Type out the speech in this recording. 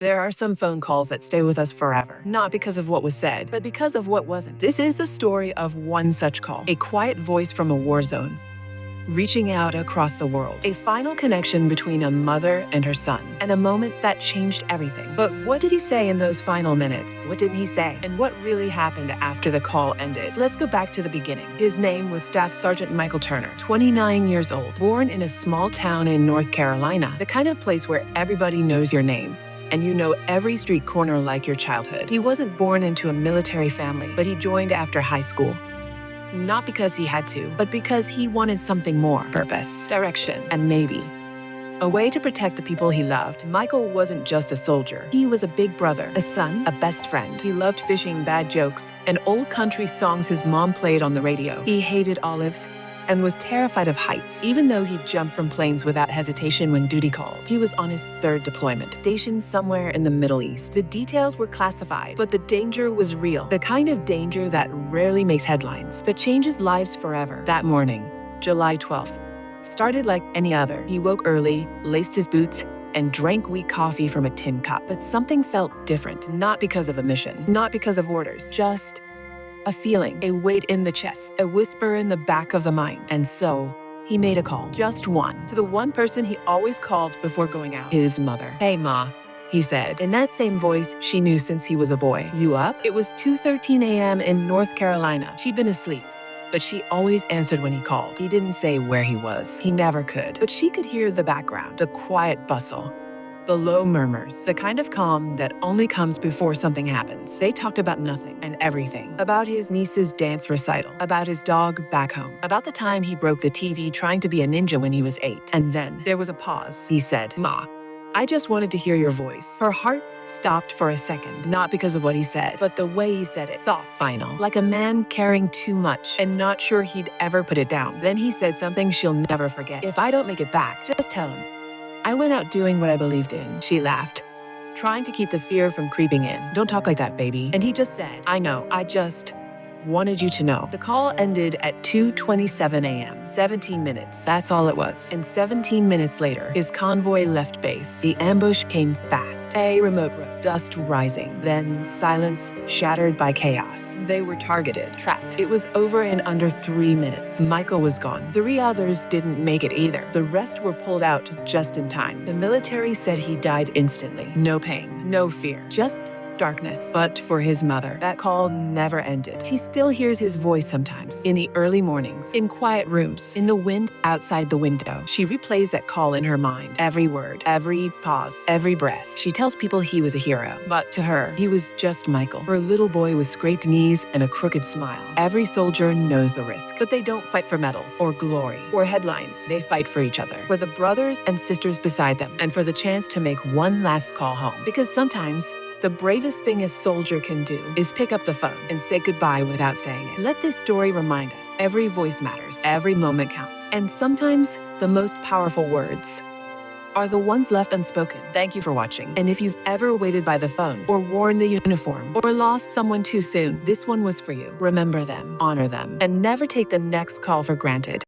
There are some phone calls that stay with us forever, not because of what was said, but because of what wasn't. This is the story of one such call, a quiet voice from a war zone, reaching out across the world, a final connection between a mother and her son, and a moment that changed everything. But what did he say in those final minutes? What didn't he say? And what really happened after the call ended? Let's go back to the beginning. His name was Staff Sergeant Michael Turner, 29 years old, born in a small town in North Carolina, the kind of place where everybody knows your name, and you know every street corner like your childhood. He wasn't born into a military family, but he joined after high school. Not because he had to, but because he wanted something more: purpose, direction, and maybe a way to protect the people he loved. Michael wasn't just a soldier. He was a big brother, a son, a best friend. He loved fishing, bad jokes, and old country songs his mom played on the radio. He hated olives and was terrified of heights, even though he jumped from planes without hesitation when duty called. He was on his third deployment, stationed somewhere in the Middle East. The details were classified, but the danger was real, the kind of danger that rarely makes headlines, that changes lives forever. That morning, July 12th, started like any other. He woke early, laced his boots, and drank weak coffee from a tin cup. But something felt different, not because of a mission, not because of orders, just a feeling, a weight in the chest, a whisper in the back of the mind. And so he made a call, just one, to the one person he always called before going out: his mother. "Hey, Ma," he said, in that same voice she knew since he was a boy. "You up?" It was 2:13 a.m. in North Carolina. She'd been asleep, but she always answered when he called. He didn't say where he was. He never could. But she could hear the background, the quiet bustle, the low murmurs, the kind of calm that only comes before something happens. They talked about nothing and everything. About his niece's dance recital, about his dog back home, about the time he broke the TV trying to be a ninja when he was 8. And then there was a pause. He said, "Ma, I just wanted to hear your voice." Her heart stopped for a second, not because of what he said, but the way he said it. Soft, final, like a man caring too much and not sure he'd ever put it down. Then he said something she'll never forget. "If I don't make it back, just tell him I went out doing what I believed in." She laughed, trying to keep the fear from creeping in. "Don't talk like that, baby." And he just said, "I know, I just wanted you to know." The call ended at 2:27 a.m. 17 minutes, that's all it was. And 17 minutes later, his convoy left base. The ambush came fast. A remote road, dust rising, then silence shattered by chaos. They were targeted, trapped. It was over in under 3 minutes. Michael was gone. 3 others didn't make it either. The rest were pulled out just in time. The military said he died instantly. No pain, no fear, just darkness. But for his mother, that call never ended. She still hears his voice sometimes, in the early mornings, in quiet rooms, in the wind outside the window. She replays that call in her mind, every word, every pause, every breath. She tells people he was a hero, but to her, he was just Michael, her little boy with scraped knees and a crooked smile. Every soldier knows the risk, but they don't fight for medals or glory or headlines. They fight for each other, for the brothers and sisters beside them, and for the chance to make one last call home. Because sometimes the bravest thing a soldier can do is pick up the phone and say goodbye without saying it. Let this story remind us, every voice matters, every moment counts. And sometimes the most powerful words are the ones left unspoken. Thank you for watching. And if you've ever waited by the phone, or worn the uniform, or lost someone too soon, this one was for you. Remember them, honor them, and never take the next call for granted.